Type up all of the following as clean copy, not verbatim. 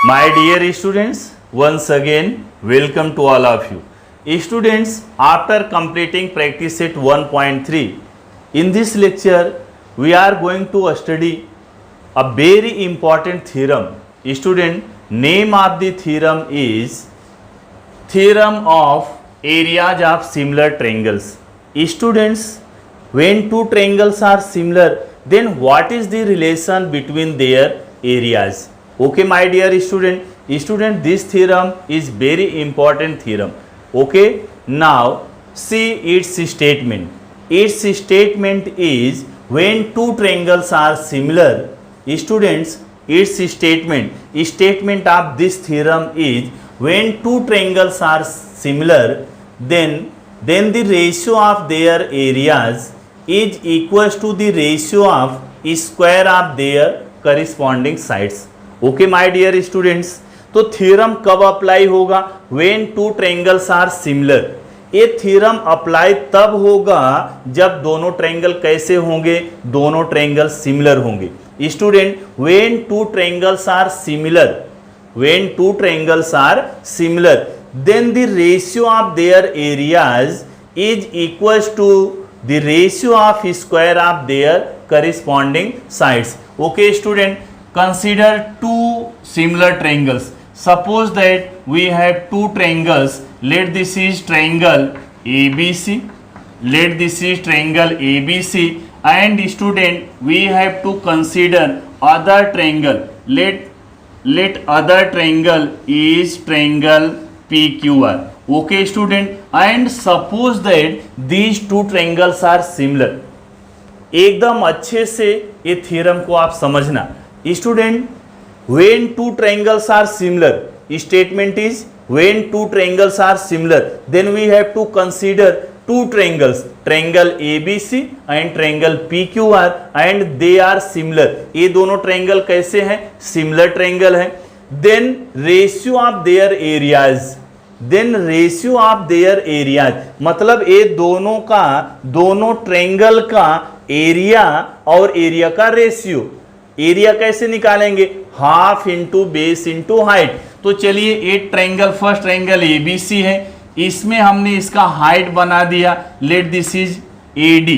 My dear students, once again welcome to all of you. Students, after completing practice set 1.3, in this lecture we are going to study a very important theorem. Student, name of the theorem is theorem of areas of similar triangles. Students, when two triangles are similar, then what is the relation between their areas? Okay, my dear student, this theorem is very important theorem. Okay, now see its statement. Its statement is when two triangles are similar. Students, its statement of this theorem is when two triangles are similar, then the ratio of their areas is equals to the ratio of square of their corresponding sides. Okay my dear students, तो theorem कब apply होगा? When two triangles are similar. ये theorem apply तब होगा जब दोनों triangle कैसे होंगे? दोनों ट्रायंगल सिमिलर होंगे. Student, when two triangles are similar, then the ratio of their areas is equals to the ratio of square of their corresponding sides. Okay student, consider two similar triangles. Suppose that we have two triangles. Let this is triangle ABC, and student, we have to consider other triangle. Let other triangle is triangle PQR. Okay student, and suppose that these two triangles are similar. एकदम अच्छे से ये theorem को आप समझना. Student, when two triangles are similar, statement is when two triangles are similar, then we have to consider two triangles, triangle ABC and triangle PQR, and they are similar. ये दोनों triangle कैसे हैं? Similar triangle है. then ratio of their areas, मतलब ये दोनों triangle का area और एरिया का रेशियो. एरिया कैसे निकालेंगे? Half into base into height. तो चलिए, एक ट्रायंगल, फर्स्ट ट्रायंगल एबीसी है, इसमें हमने इसका हाइट बना दिया. Let this is AD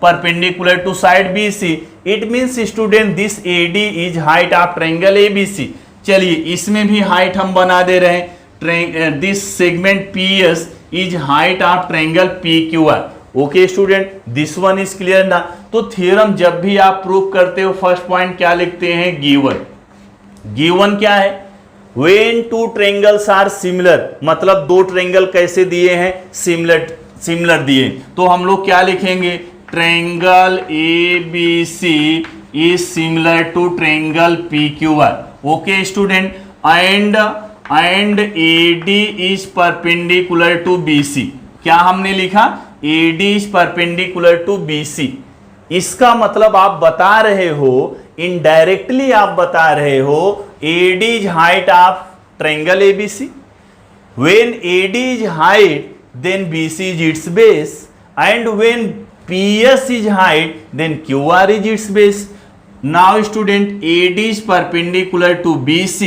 perpendicular to side BC. It means student this AD is height of triangle ABC. चलिए, इसमें भी हाइट हम बना दे रहे हैं. This segment PS is height of triangle PQR. Okay student, this one is clear ना? तो थ्योरम जब भी आप प्रूव करते हो, फर्स्ट पॉइंट क्या लिखते हैं? गिवन क्या है? When two triangles are similar, मतलब दो ट्रायंगल कैसे दिए हैं? सिमिलर दिए. तो हम लोग क्या लिखेंगे? Triangle ABC is similar to triangle PQR. Okay student, and AD is perpendicular to BC. क्या हमने लिखा? AD is perpendicular to BC. इसका मतलब आप बता रहे हो, इनडायरेक्टली आप बता रहे हो, AD is height of triangle ABC. When AD is height, then BC is its base, and when PS is height, then QR is its base. Now student, AD is perpendicular to BC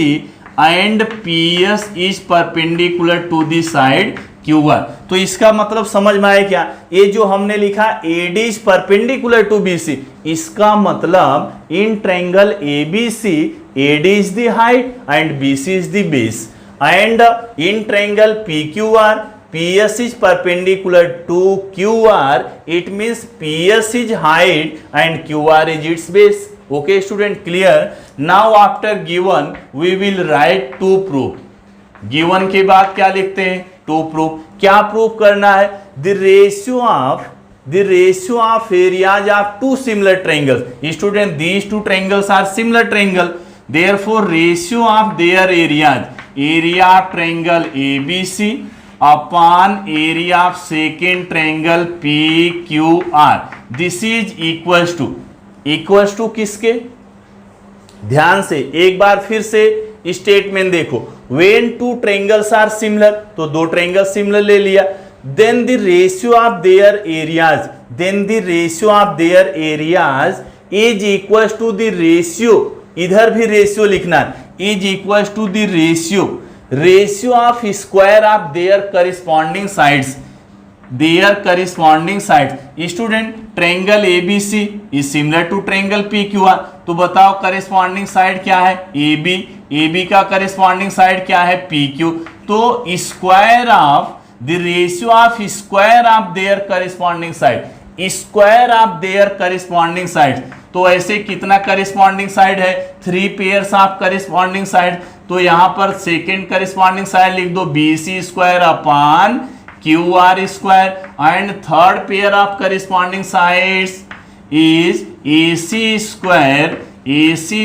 and PS is perpendicular to the side QR. तो इसका मतलब समझ में आया क्या? ये जो हमने लिखा AD is perpendicular to BC, इसका मतलब in triangle ABC AD is the height and BC is the base, and in triangle PQR PS is perpendicular to QR. It means PS is height and QR is its base. Okay student, clear? Now after given we will write to proof. Given के बाद क्या लिखते हैं? To proof. क्या proof करना है? The ratio of areas of two similar triangles. Student, these two triangles are similar triangle, therefore ratio of their areas, area of triangle ABC upon area of second triangle PQR. This is equals to किसके? ध्यान से एक बार फिर से statement देखो. When two triangles are similar, तो दो ट्रायंगल सिमिलर ले लिया. Then the ratio of their areas is equal to the ratio, इधर भी रेशियो लिखना, is equal to the ratio of square of their corresponding sides, their corresponding sides. Student triangle ABC is similar to triangle PQR, तो बताओ corresponding side क्या है AB, AB का corresponding side क्या है PQ, तो square of the ratio of square of their corresponding side, square of their corresponding side. तो ऐसे कितना करिस्पॉन्डिंग साइड है 3 पेयर्स ऑफ करिस्पॉन्डिंग साइड, तो यहां पर सेकेंड करिस्पॉन्डिंग साइड लिख दो BC square upon QR square, and third pair of corresponding sides is AC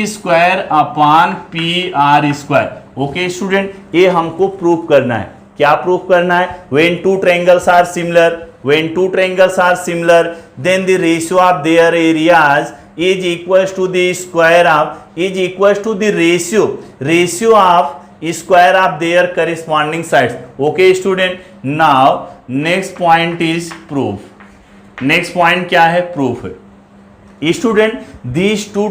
square upon PR square. Okay student, ये हमको प्रूव करना है। क्या प्रूव करना है? When two triangles are similar, when two triangles are similar, then the ratio of their areas is equals to the square of, is equals to the ratio of square of their corresponding sides. Okay student, now next point is proof. next point क्या है? proof है। student, these two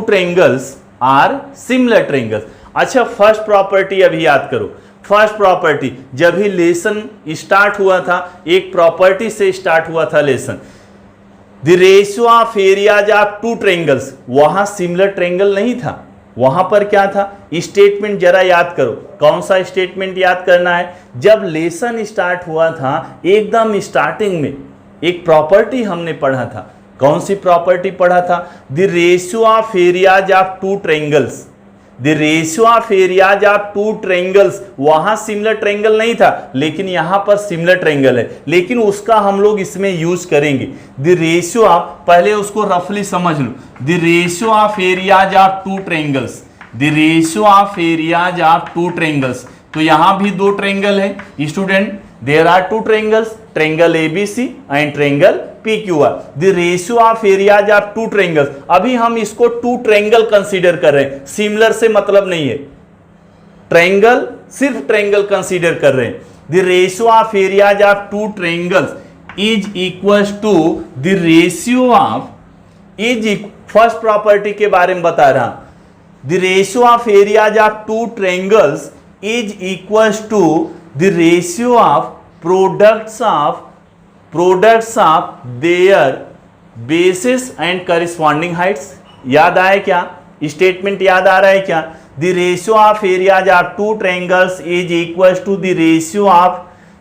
triangles are similar triangles। अच्छा, first property अभी याद करो। First property, जब ही lesson start हुआ था एक प्रॉपर्टी से स्टार्ट हुआ था lesson, the ratio of areas of two triangles. वहां सिमिलर ट्रायंगल नहीं था, वहां पर क्या था? स्टेटमेंट जरा याद करो। कौन सा स्टेटमेंट याद करना है? जब लेसन स्टार्ट हुआ था एकदम स्टार्टिंग में एक प्रॉपर्टी हमने पढ़ा था। कौन सी प्रॉपर्टी पढ़ा था? The ratio of areas of two triangles, the ratio of areas of two triangles. वहां सिमिलर ट्रायंगल नहीं था, लेकिन यहां पर सिमिलर ट्रायंगल है, लेकिन उसका हम लोग इसमें यूज करेंगे। द रेशियो ऑफ, पहले उसको रफली समझ लो, the ratio of areas of two triangles, the ratio of areas of two triangles. तो यहां भी दो ट्रायंगल है student, there are two triangles, triangle ABC and triangle PQR। The ratio of areas of two triangles, अभी हम इसको to triangle consider कर रहे हैं, सिमिलर से मतलब नहीं है, ट्रायंगल सिर्फ ट्रायंगल कंसीडर कर रहे हैं। The ratio of areas of two triangles is equal to the ratio of, is first property के बारे में बता रहा, the ratio of areas of two triangles is equal to the ratio of products of their bases and corresponding heights. याद आए क्या? Statement याद आ रहा है क्या? The ratio of areas of two triangles is equal to the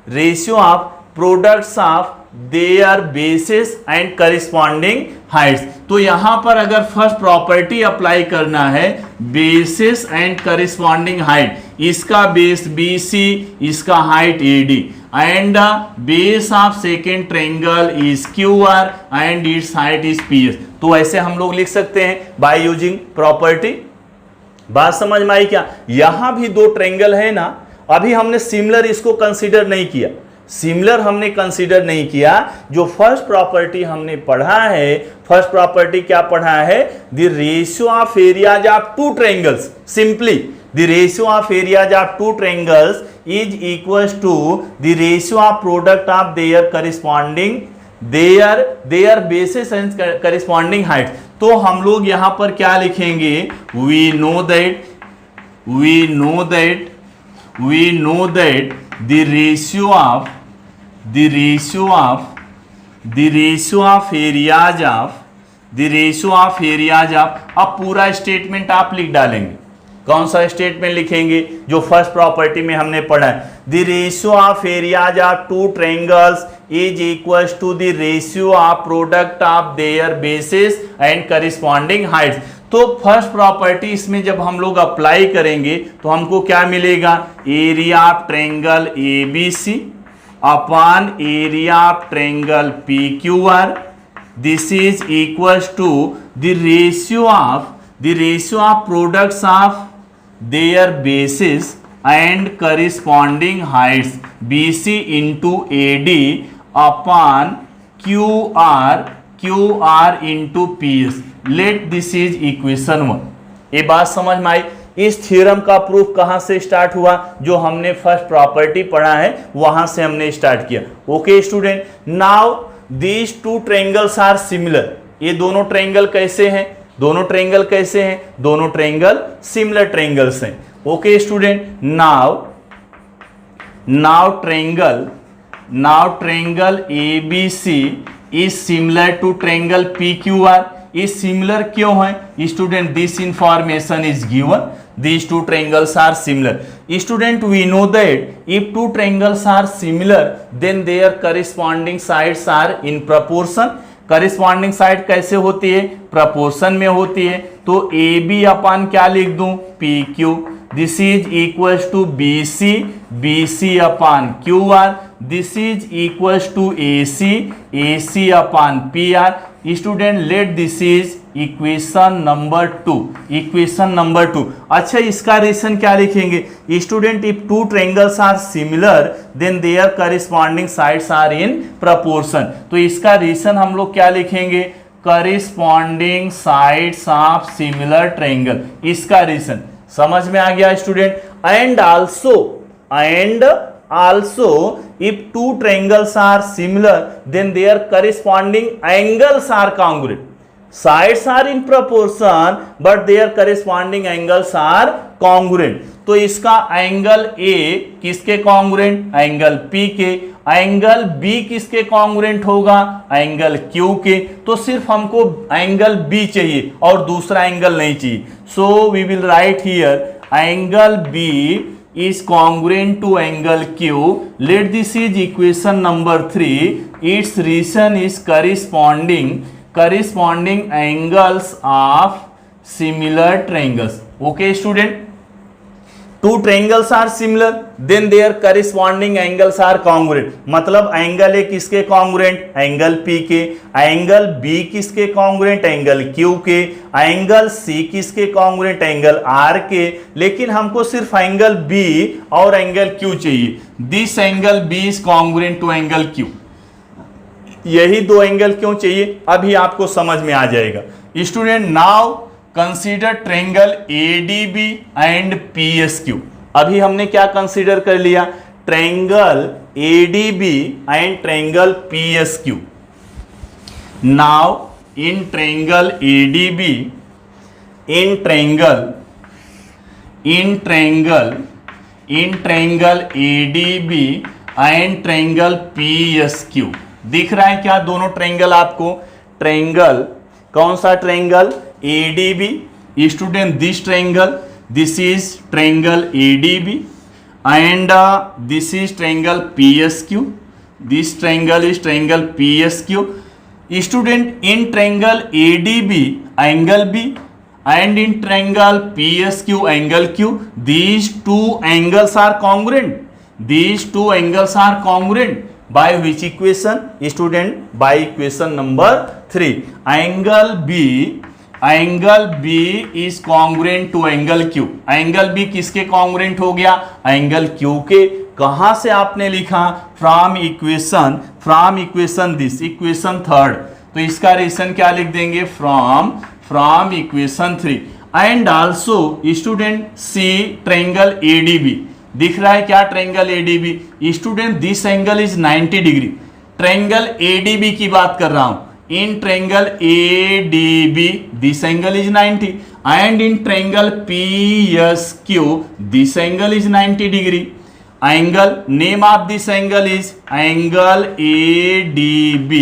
ratio of products of their bases and corresponding heights. तो यहां पर अगर फर्स्ट प्रॉपर्टी अप्लाई करना है, बेसिस एंड करिस्पॉन्डिंग हाइट, इसका बेस BC, इसका height AD, and base of second triangle is QR and it's height is PS। तो ऐसे हम लोग लिख सकते हैं बाय यूजिंग प्रॉपर्टी। बात समझ में आई क्या? यहां भी दो ट्रायंगल है ना, अभी हमने सिमिलर इसको कंसीडर नहीं किया, सिमिलर हमने कंसीडर नहीं किया। जो फर्स्ट प्रॉपर्टी हमने पढ़ा है, फर्स्ट प्रॉपर्टी क्या पढ़ा है? The ratio of areas of two triangles, simply the ratio of areas of two triangles is equal to the ratio of product of their corresponding, their bases and corresponding height. तो हम लोग यहां पर क्या लिखेंगे? We know that the ratio of areas of, अब पूरा statement आप लिख डालेंगे। कौन सा स्टेटमेंट लिखेंगे? जो फर्स्ट प्रॉपर्टी में हमने पढ़ा है, the ratio of areas of two triangles is equal to the ratio of product of their bases and corresponding heights. तो फर्स्ट प्रॉपर्टी इसमें जब हम लोग अप्लाई करेंगे तो हमको क्या मिलेगा? Area of triangle ABC upon area of triangle PQR, this is equal to the ratio of products of their bases and corresponding heights BC into AD upon QR into PS। Let this is equation 1। ये बात समझ में आई? इस theorem का proof कहां से start हुआ? जो हमने फर्स्ट प्रॉपर्टी पढ़ा है वहां से हमने स्टार्ट किया। Okay student, now these two triangles are similar. ये दोनों ट्रायंगल कैसे हैं? दोनों ट्रायंगल कैसे हैं? दोनों ट्रायंगल सिमिलर ट्रायंगल्स हैं। Okay student, now triangle ABC is similar to triangle PQR। ये सिमिलर क्यों है student? This information is given, these two triangles are similar. Student, we know that if two triangles are similar then their corresponding sides are in proportion. corresponding side कैसे होती है? proportion में होती है। तो AB अपन क्या लिख दूं? PQ. this is equals to BC upon QR. this is equals to AC upon PR. Student, let this is equation number 2। अच्छा, इसका रीजन क्या लिखेंगे student? If two triangles are similar then their corresponding sides are in proportion. तो इसका reason हम लोग क्या लिखेंगे? Corresponding sides of similar triangle. इसका रीजन समझ में आ गया student? And also if two triangles are similar then their corresponding angles are congruent. sides are in proportion but their corresponding angles are congruent. तो इसका एंगल A किसके congruent? Angle P के। Angle B किसके congruent होगा? Angle Q के। तो सिर्फ हमको एंगल B चाहिए और दूसरा एंगल नहीं चाहिए। So we will write here angle B is congruent to angle Q. Let this is equation number 3. Its reason is corresponding angles of similar triangles. Okay student, two triangles are similar then their corresponding angles are congruent. मतलब angle A किसके congruent? Angle P के। Angle B किसके congruent? Angle Q के। Angle C किसके congruent? Angle R के। लेकिन हमको सिर्फ एंगल B और एंगल Q चाहिए। This angle B is congruent to angle Q। यही दो एंगल क्यों चाहिए अभी आपको समझ में आ जाएगा student. Now consider triangle ADB and PSQ। अभी हमने क्या कंसीडर कर लिया? Triangle ADB and triangle PSQ। Now in triangle ADB and triangle PSQ दिख रहा है क्या दोनों ट्रायंगल आपको? ट्रायंगल कौन सा triangle? ADB। Student, this triangle, this is triangle ADB and this is triangle PSQ। This triangle is triangle PSQ। Student, in triangle ADB angle B and in triangle PSQ angle Q, these two angles are congruent. These two angles are congruent by which equation? Student, by equation number 3. Angle B is congruent to angle Q. Angle B किसके congruent हो गया? Angle Q के। कहां से आपने लिखा? From equation this, equation 3rd। तो इसका रीजन क्या लिख देंगे? From equation 3। And also student see triangle ADB दिख रहा है क्या? Triangle ADB student, this angle is 90 degree. Triangle ADB की बात कर रहा हूं। In triangle ADB this angle is 90 and in triangle PSQ this angle is 90 degree. Angle name of this angle is angle ADB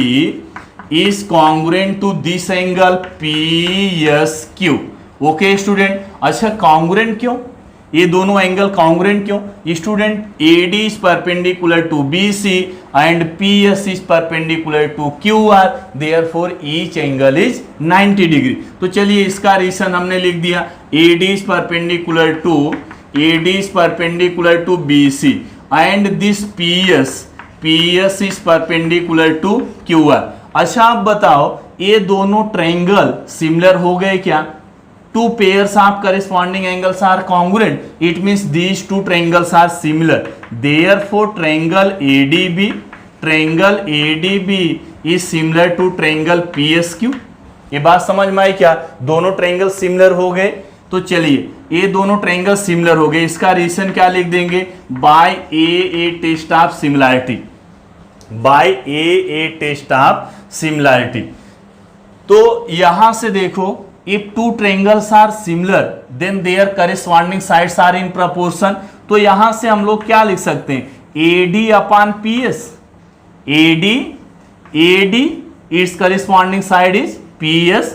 is congruent to this angle PSQ. Okay student, अच्छा congruent क्यों? ये दोनों angle congruent क्यों? Student, AD is perpendicular to BC and PS is perpendicular to QR, therefore each angle is 90 degree. तो चलिए इसका reason हमने लिख दिया। AD is perpendicular to BC and this PS is perpendicular to QR। अच्छा आप बताओ, ये दोनों ट्रायंगल सिमिलर हो गए क्या? Two pairs of corresponding angles are congruent. It means these two triangles are similar, therefore triangle ADB is similar to triangle PSQ। ये बात समझ में आई क्या? दोनों ट्रायंगल सिमिलर हो गए। तो चलिए ये दोनों ट्रायंगल सिमिलर हो गए, इसका रीजन क्या लिख देंगे? By a test of similarity. By a test of similarity. तो यहां से देखो if two triangles are similar then their corresponding sides are in proportion. तो यहां से हम लोग क्या लिख सकते हैं, AD upon PS, AD its corresponding side is PS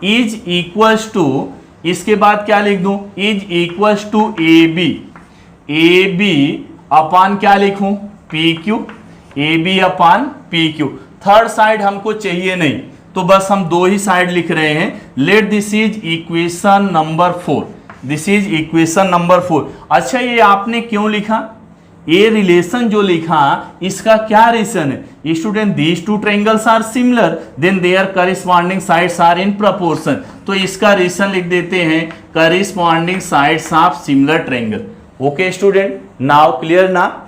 is equals to, इसके बाद क्या लिख दूं, is equals to AB upon क्या लिखूं, PQ, AB upon PQ। Third side हमको चाहिए नहीं, तो बस हम दो ही साइड लिख रहे हैं। Late this is equation number 4, this is equation number 4। अच्छा, ये आपने क्यों लिखा, ये रिलेशन जो लिखा इसका क्या रीजन है student, these two triangles are similar then their corresponding sides are in proportion. तो इसका रीजन लिख देते हैं, corresponding sides of similar triangle. Okay student, now clear ना।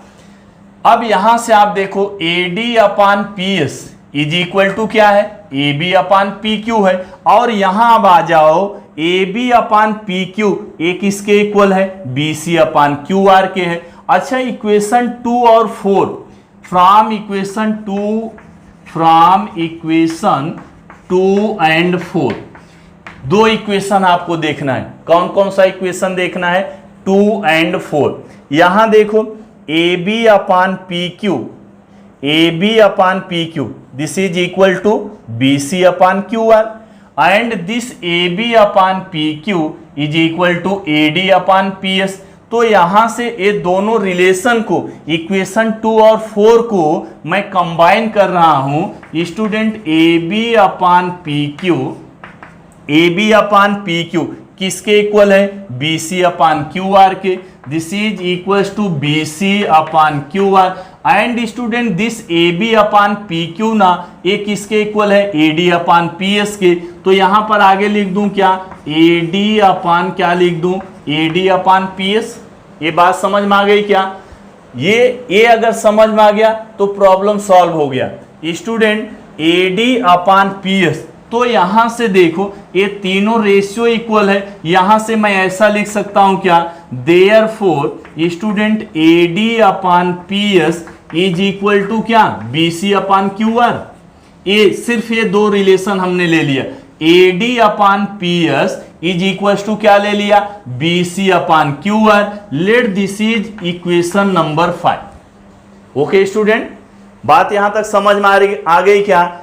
अब यहां से आप देखो AD upon PS is equal to क्या है, AB अपॉन PQ है। और यहां अब आ जाओ, AB अपॉन PQ एक इसके इक्वल है, BC अपॉन QR के है। अच्छा, इक्वेशन 2 और 4 फ्रॉम इक्वेशन 2 एंड 4 दो इक्वेशन आपको देखना है। कौन कौन सा इक्वेशन देखना है, 2 एंड 4। यहां देखो AB upon PQ, this is equal to BC upon QR and this AB upon PQ is equal to AD upon PS। तो यहां से ये दोनों रिलेशन को, इक्वेशन 2 और 4 को मैं कंबाइन कर रहा हूं स्टूडेंट। AB अपॉन PQ किसके इक्वल है, BC अपॉन QR के। This is equals to BC upon QR and student this AB upon PQ ना, ये किसके इक्वल है, AD अपॉन PS के। तो यहां पर आगे लिख दूं क्या, AD अपॉन क्या लिख दूं, AD अपॉन PS। ये बात समझ में आ गई क्या, ये अगर समझ में आ गया तो प्रॉब्लम सॉल्व हो गया स्टूडेंट। AD अपॉन PS, तो यहां से देखो ये तीनों रेशियो इक्वल है। यहां से मैं ऐसा लिख सकता हूं क्या, therefore student AD upon PS is equal to क्या, BC अपॉन QR। ये सिर्फ ये दो रिलेशन हमने ले लिया, AD upon PS is equal to क्या ले लिया, BC upon QR। Let this is equation number 5। Okay student, बात यहां तक समझ में आ गई क्या,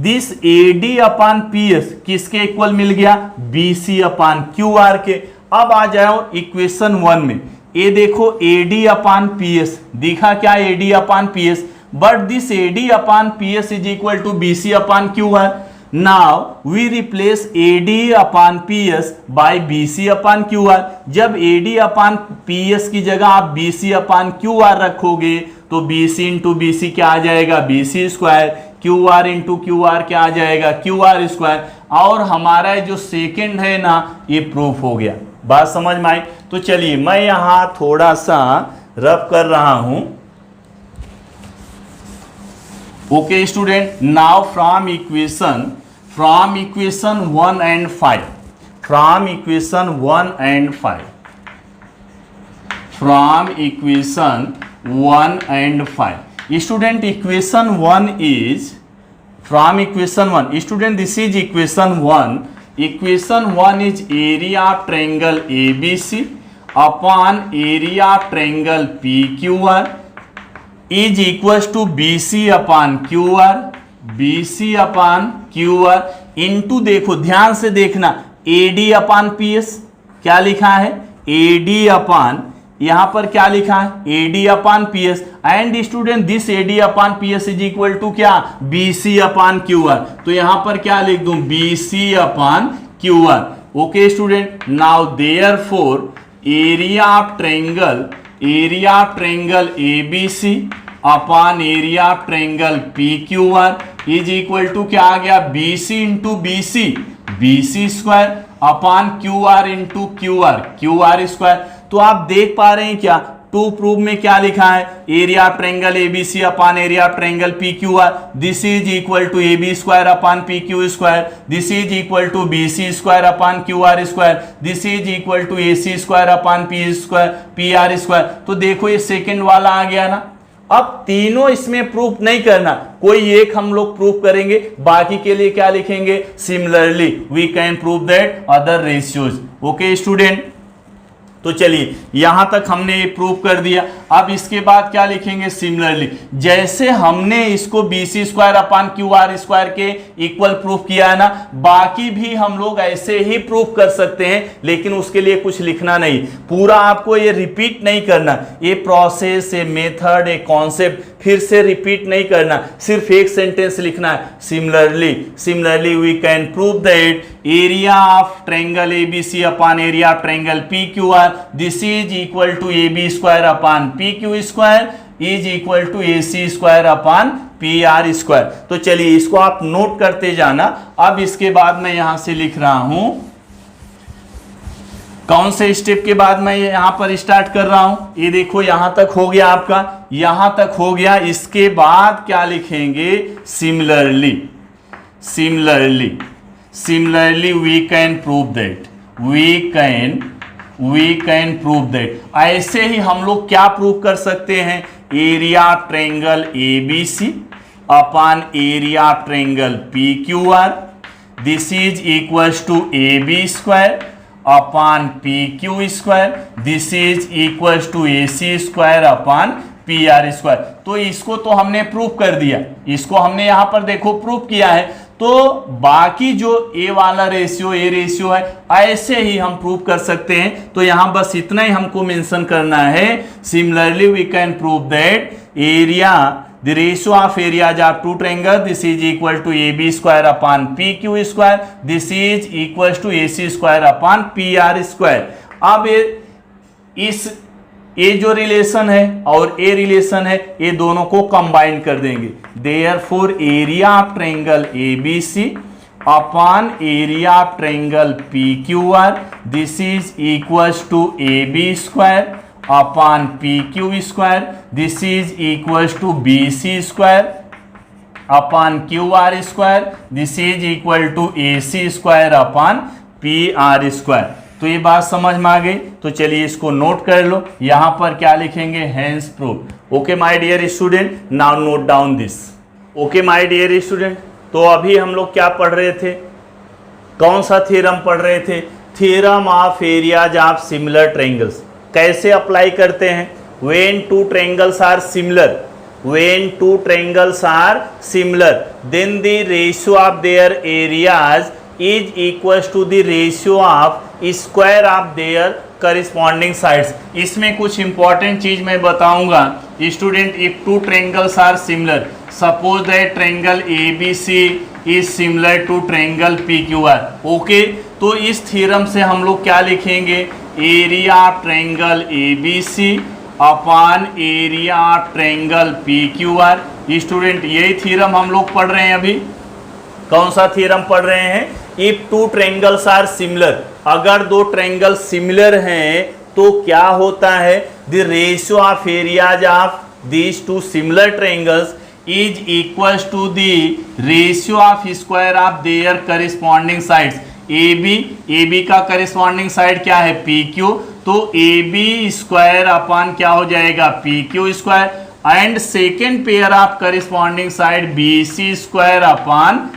दिस AD अपॉन PS किसके इक्वल मिल गया, BC अपॉन QR के। अब आ जाओ इक्वेशन 1 में, ये देखो AD अपॉन PS दिखा क्या, AD upon PS, but this AD upon PS is equal to BC upon QR। Now we replace AD upon PS by BC upon QR। जब AD upon PS की जगह आप BC upon QR रखोगे तो BC into BC क्या आ जाएगा, BC square, QR into QR क्या आ जाएगा, QR स्क्वायर। और हमारा जो सेकंड है ना, ये प्रूफ हो गया। बात समझ में आई। तो चलिए मैं यहां थोड़ा सा रफ कर रहा हूं। Okay student, now from equation 1 and 5, from equation 1 and 5, from equation 1 and 5 student, equation 1 is from equation 1 student, this is equation 1 is area of triangle ABC upon area of triangle PQR is equals to BC upon QR into, देखो ध्यान से देखना, AD upon PS क्या लिखा है, AD upon, यहां पर क्या लिखा है, AD upon PS and student this AD upon PS is equal to क्या, BC अपॉन QR। तो यहां पर क्या लिख दूं, BC upon QR। Okay student, now therefore area of triangle ABC upon area of triangle PQR is equal to क्या आ गया, BC into BC square upon QR into QR square. तो आप देख पा रहे हैं क्या, टू प्रूफ में क्या लिखा है, area of triangle ABC upon area of triangle PQR, this is equal to AB square upon PQ square, this is equal to BC square upon QR square, this is equal to AC square upon PR square. तो देखो ये second वाला आ गया ना। अब तीनों इसमें proof नहीं करना, कोई एक हम लोग प्रूफ करेंगे, बाकी के लिए क्या लिखेंगे, similarly we can prove that other ratios. Okay student, तो चलिए यहां तक हमने ये प्रूव कर दिया। अब इसके बाद क्या लिखेंगे, सिमिलरली जैसे हमने इसको BC square upon QR square के इक्वल प्रूफ किया है ना, बाकी भी हम लोग ऐसे ही प्रूफ कर सकते हैं, लेकिन उसके लिए कुछ लिखना नहीं, पूरा आपको ये रिपीट नहीं करना, ये प्रोसेस, ये मेथड, ये कॉन्सेप्ट फिर से रिपीट नहीं करना, सिर्फ एक सेंटेंस लिखना है, similarly we can prove that area of triangle ABC upon area of triangle PQR this is equal to AB square upon PQ square is equal to AC square upon PR square. तो चलिए इसको आप note करते जाना। अब इसके बाद मैं यहां से लिख रहा हूं, कौन से स्टेप के बाद मैं यहां पर स्टार्ट कर रहा हूं, ये देखो यहां तक हो गया आपका, यहां तक हो गया। इसके बाद क्या लिखेंगे, similarly we can prove that, we can prove that. ऐसे ही हम लोग क्या प्रूव कर सकते हैं, area triangle ABC upon area triangle PQR this is equals to AB square upon PQ square this is equals to AC square upon PR square. तो इसको तो हमने प्रूफ कर दिया, इसको हमने यहां पर देखो प्रूफ किया है। तो बाकी जो ए वाला रेशियो, ए रेशियो है, ऐसे ही हम प्रूव कर सकते हैं। तो यहां बस इतना ही हमको मेंशन करना है, similarly we can prove that area the ratio of areas of two triangles this is equal to AB square upon PQ square this is equals to AC square upon PR square। अब ये जो relation है और a relation है, ये दोनों को combine कर देंगे। Therefore area of triangle ABC upon area of triangle PQR this is equals to AB square upon PQ square this is equals to BC square upon QR square this is equal to AC square upon PR square. तो ये बात समझ में आ गई। तो चलिए इसको नोट कर लो, यहां पर क्या लिखेंगे, hence prove. Okay my dear student, now note down this. Okay my dear student, तो अभी हम लोग क्या पढ़ रहे थे, कौन सा थ्योरम पढ़ रहे थे, theorem of areas of similar triangles. कैसे अप्लाई करते हैं, when two triangles are similar then the ratio of their areas is equals to the ratio of square of their corresponding sides. इसमें कुछ इंपॉर्टेंट चीज मैं बताऊंगा student. If two triangles are similar, suppose that triangle ABC is similar to triangle PQR। Okay, तो इस theorem से हम लोग क्या लिखेंगे, area of triangle ABC upon area of triangle PQR। Student यही थ्योरम हम लोग पढ़ रहे हैं अभी। कौन सा थ्योरम पढ़ रहे हैं, if two triangles are similar, अगर दो ट्रायंगल सिमिलर हैं तो क्या होता है, the ratio of areas of these two similar triangles is equals to the ratio of square of their corresponding sides. AB का करस्पॉन्डिंग साइड क्या है, PQ, तो AB स्क्वायर अपॉन क्या हो जाएगा, PQ square. And second pair of corresponding side BC square upon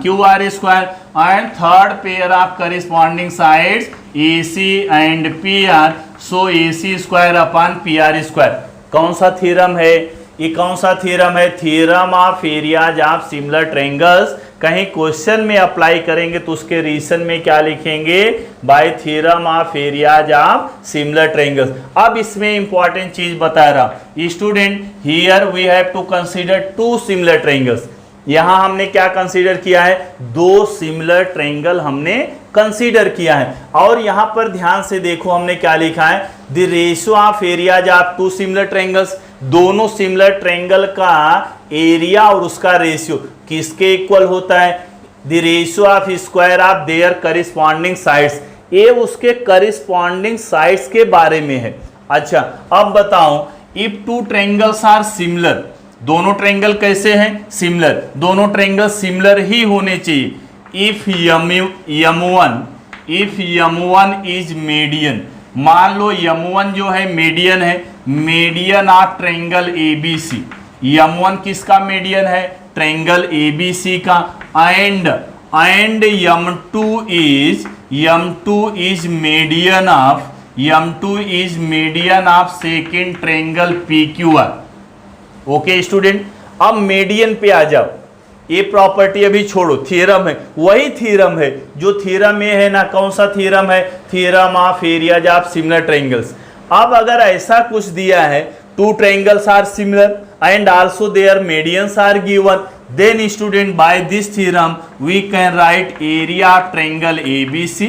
QR square. And third pair of corresponding sides AC and PR, so AC square upon PR square. कौन सा theorem है ये, कौन सा theorem है, theorem of areas of similar triangles. कहीं question में apply करेंगे तो उसके रीजन में क्या लिखेंगे, bye theorem of areas of similar triangles. अब इसमें इंपॉर्टेंट चीज बता रहा student, here we have to consider two similar triangles. यहां हमने क्या कंसीडर किया है, दो सिमिलर ट्रायंगल हमने कंसीडर किया है। और यहां पर ध्यान से देखो हमने क्या लिखा है, the ratio of areas of two similar triangles. दोनों सिमिलर ट्रायंगल का एरिया और उसका रेशियो किसके इक्वल होता है, the ratio of square of their corresponding sides. ये उसके करस्पॉन्डिंग साइड्स के बारे में है। अच्छा अब बताओ, if two triangles are similar, दोनों ट्रायंगल कैसे हैं, सिमिलर, दोनों ट्रायंगल सिमिलर ही होने चाहिए। इफ M1 इज मीडियन, मान लो M1 जो है मीडियन है, median of triangle ABC। M1 किसका मीडियन है? ट्रायंगल ABC का। And M2 is median of second triangle PQR। Okay student, अब मीडियन पे आ जाओ। ये प्रॉपर्टी अभी छोड़ो, थ्योरम है, वही थ्योरम है जो थ्योरम में है ना। कौन सा थ्योरम है? Theorem of areas of similar triangles. अब अगर ऐसा कुछ दिया है, two triangles are similar and also their medians are given, then student by this theorem we can write area of triangle ABC,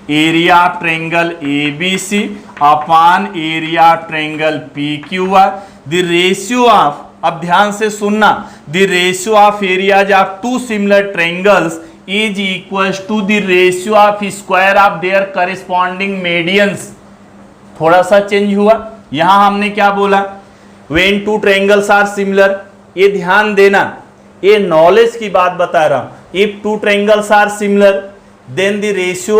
area of triangle ABC upon area of triangle PQR। The ratio of, अब ध्यान से सुनना, the ratio of areas of two similar triangles is equals to the ratio of square of their corresponding medians. थोड़ा सा change हुआ। यहां हमने क्या बोला? When two triangles are similar. ये ध्यान देना, ये नॉलेज की बात बता रहा हूं। If two triangles are similar then the ratio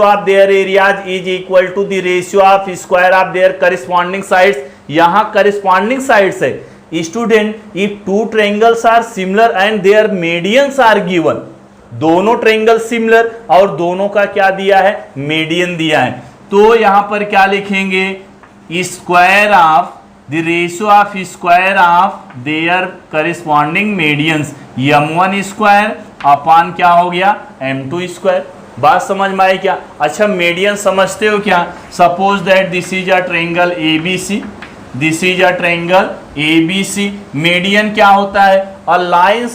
of their areas is equal to the ratio of square of their corresponding sides. यहां करेस्पॉन्डिंग साइड्स है student. If two triangles are similar and their medians are given, दोनों triangle similar और दोनों का क्या दिया है? Median दिया है। तो यहां पर क्या लिखेंगे? Square of the ratio of square of their corresponding medians, M1 square upon क्या हो गया? M2 square. बात समझ में आई क्या? अच्छा, मीडियन समझते हो क्या? Suppose that this is a triangle ABC, this is a triangle ABC। Median क्या होता है? A line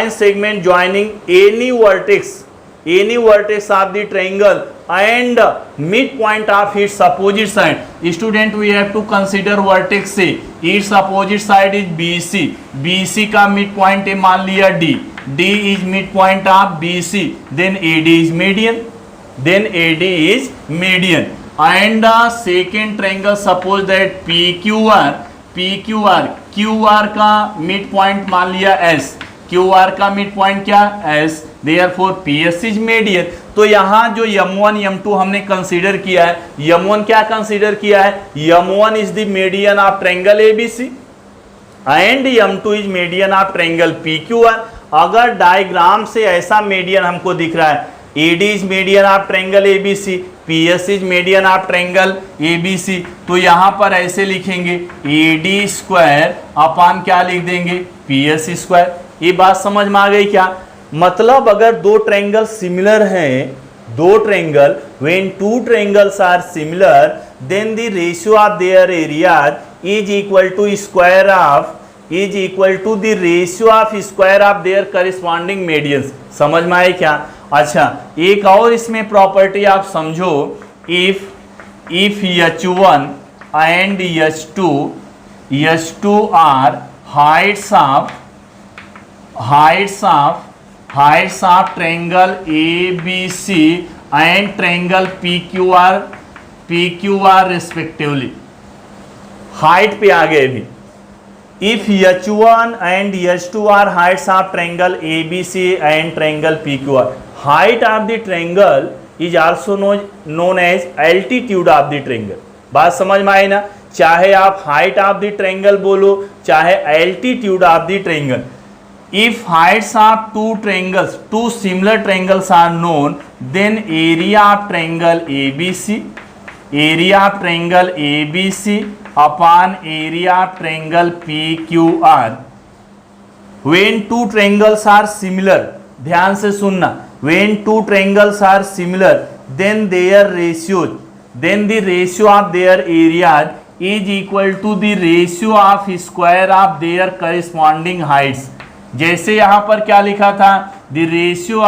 segment joining any vertex of the triangle and midpoint of its opposite side. Student, we have to consider vertex से its opposite side is BC का midpoint है मान लिया D is midpoint of BC, then AD is median, and second triangle suppose that QR का midpoint मान लिया S, QR का midpoint क्या? S, therefore PS is median। तो यहां जो M1 M2 हमने कंसीडर किया है, M1 क्या कंसीडर किया है? M1 is the median of triangle ABC and M2 is median of triangle PQR। अगर डायग्राम से ऐसा मीडियन हमको दिख रहा है, AD is median of triangle ABC, PS is median of triangle ABC, तो यहां पर ऐसे लिखेंगे AD स्क्वायर अपॉन क्या लिख देंगे? PS square. ये बात समझ में आ गई क्या? मतलब अगर दो ट्रायंगल सिमिलर हैं, दो triangle, when two triangles are similar then the ratio of their areas is equal to the ratio of square of their corresponding medians. समझ में आए क्या? अच्छा, एक और इसमें प्रॉपर्टी आप समझो। If H1 and H2 are heights of triangle ABC and triangle PQR respectively। Height पे आ गए भी। If H1 and H2 are heights of triangle ABC and triangle PQR, height of the triangle is also known as altitude of the triangle। बात समझ में आई ना? चाहे आप हाइट ऑफ द ट्रायंगल बोलो, चाहे altitude of the triangle. If heights of two similar triangles are known, then area of triangle ABC upon area of triangle PQR। When two triangles are similar, ध्यान से सुनना, when two triangles are similar, then the ratio of their areas is equal to the ratio of square of their corresponding heights। जैसे यहां पर क्या लिखा था? The ratio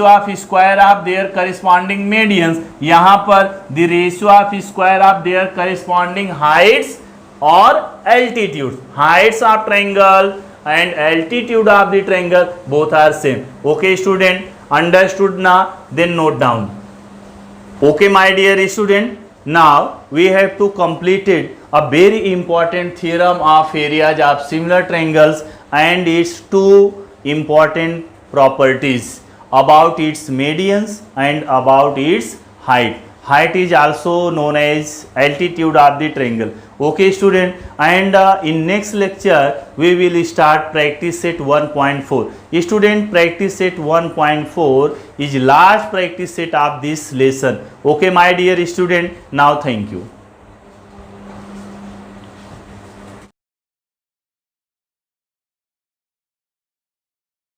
of square of their corresponding medians, यहां पर the ratio of square of their corresponding heights और altitude. Heights of triangle and altitude of the triangle both are same. Okay student, understood ना? Then note down. Okay my dear student, now we have to completed a very important theorem of areas of similar triangles and its two important properties about its medians and about its height। height is also known as altitude of the triangle. Okay student, and in next lecture we will start practice set 1.4. Student, practice set 1.4 is last practice set of this lesson. Okay my dear student, now thank you.